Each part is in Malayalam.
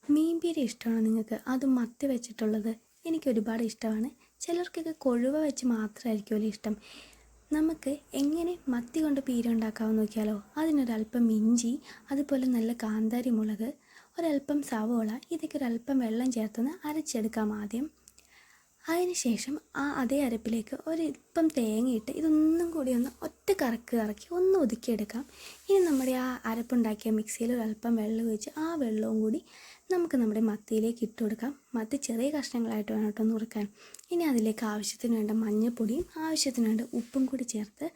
മീൻ പീര ഇഷ്ടമാണോ നിങ്ങൾക്ക്? അതും മത്തി വെച്ചിട്ടുള്ളത് എനിക്ക് ഒരുപാട് ഇഷ്ടമാണ്. ചിലർക്കൊക്കെ കൊഴുവ വെച്ച് മാത്രമായിരിക്കുമല്ലോ ഇഷ്ടം. നമുക്ക് എങ്ങനെ മത്തി കൊണ്ട് പീര ഉണ്ടാക്കാമെന്ന് നോക്കിയാലോ? അതിനൊരല്പം ഇഞ്ചി, അതുപോലെ നല്ല കാന്താരി മുളക്, ഒരല്പം സവോള, ഇതൊക്കെ ഒരല്പം വെള്ളം ചേർത്തൊന്ന് അരച്ചെടുക്കാം ആദ്യം. അതിനുശേഷം അതേ അരപ്പിലേക്ക് ഒരല്പം തേങ്ങയിട്ട് ഇതൊന്നും കൂടി ഒന്ന് ഒറ്റ കറക്കി ഒന്ന് ഒതുക്കിയെടുക്കാം. ഇനി നമ്മുടെ ആ അരപ്പുണ്ടാക്കിയ മിക്സിയിൽ ഒരല്പം വെള്ളം ഒഴിച്ച് ആ വെള്ളവും കൂടി നമുക്ക് നമ്മുടെ മത്തിയിലേക്ക് ഇട്ട് കൊടുക്കാം. മത്തി ചെറിയ കഷ്ണങ്ങളായിട്ട് വേണം കേട്ടോ നുറുക്കാൻ. ഇനി അതിലേക്ക് ആവശ്യത്തിന് വേണ്ട മഞ്ഞൾപ്പൊടിയും ആവശ്യത്തിന് വേണ്ട ഉപ്പും കൂടി ചേർത്ത്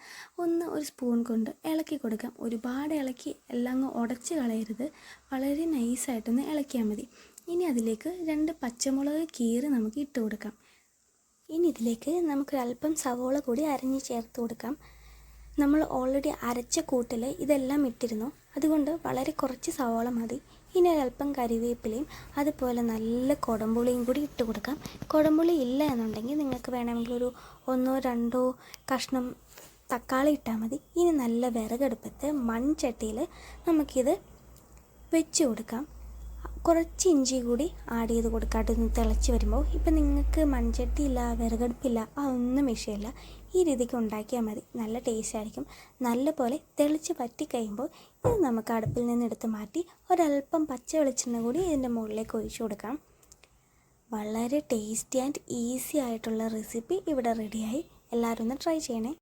ഒരു സ്പൂൺ കൊണ്ട് ഇളക്കി കൊടുക്കാം. ഒരുപാട് ഇളക്കി എല്ലാം അങ്ങ് ഉടച്ച് കളയരുത്, വളരെ നൈസായിട്ടൊന്ന് ഇളക്കിയാൽ മതി. ഇനി അതിലേക്ക് 2 പച്ചമുളക് കീറി നമുക്ക് ഇട്ട് കൊടുക്കാം. ഇനി ഇതിലേക്ക് നമുക്കൊരല്പം സവോള കൂടി അരിഞ്ഞ് ചേർത്ത് കൊടുക്കാം. നമ്മൾ ഓൾറെഡി അരച്ച കൂട്ടിൽ ഇതെല്ലാം ഇട്ടിരുന്നു, അതുകൊണ്ട് വളരെ കുറച്ച് സവോള മതി. ഇനി ഒരല്പം കരിവേപ്പിലയും അതുപോലെ നല്ല കുടംപുളിയും കൂടി ഇട്ട് കൊടുക്കാം. കുടംപുളി ഇല്ല എന്നുണ്ടെങ്കിൽ നിങ്ങൾക്ക് വേണമെങ്കിൽ ഒരു 1-2 കഷ്ണം തക്കാളി ഇട്ടാൽ മതി. ഇനി നല്ല വിറകടുപ്പത്ത് മൺചട്ടിയിൽ നമുക്കിത് വെച്ച് കൊടുക്കാം. കുറച്ച് ഇഞ്ചി കൂടി ആഡ് ചെയ്ത് കൊടുക്കാട്ട് ഒന്ന് തിളച്ച് വരുമ്പോൾ. ഇപ്പം നിങ്ങൾക്ക് മൺചട്ടിയില്ല, വിറകടുപ്പില്ല, അതൊന്നും വിഷയമില്ല, ഈ രീതിക്ക് ഉണ്ടാക്കിയാൽ മതി. നല്ല ടേസ്റ്റ് ആയിരിക്കും. നല്ലപോലെ തെളിച്ച് വറ്റിക്കഴിയുമ്പോൾ ഇത് നമുക്ക് അടുപ്പിൽ നിന്ന് എടുത്ത് മാറ്റി ഒരല്പം പച്ച വെളിച്ചെണ്ണ കൂടി ഇതിൻ്റെ മുകളിലേക്ക് ഒഴിച്ചു കൊടുക്കാം. വളരെ ടേസ്റ്റി ആൻഡ് ഈസി ആയിട്ടുള്ള റെസിപ്പി ഇവിടെ റെഡിയായി. എല്ലാവരും ഒന്ന് ട്രൈ ചെയ്യണേ.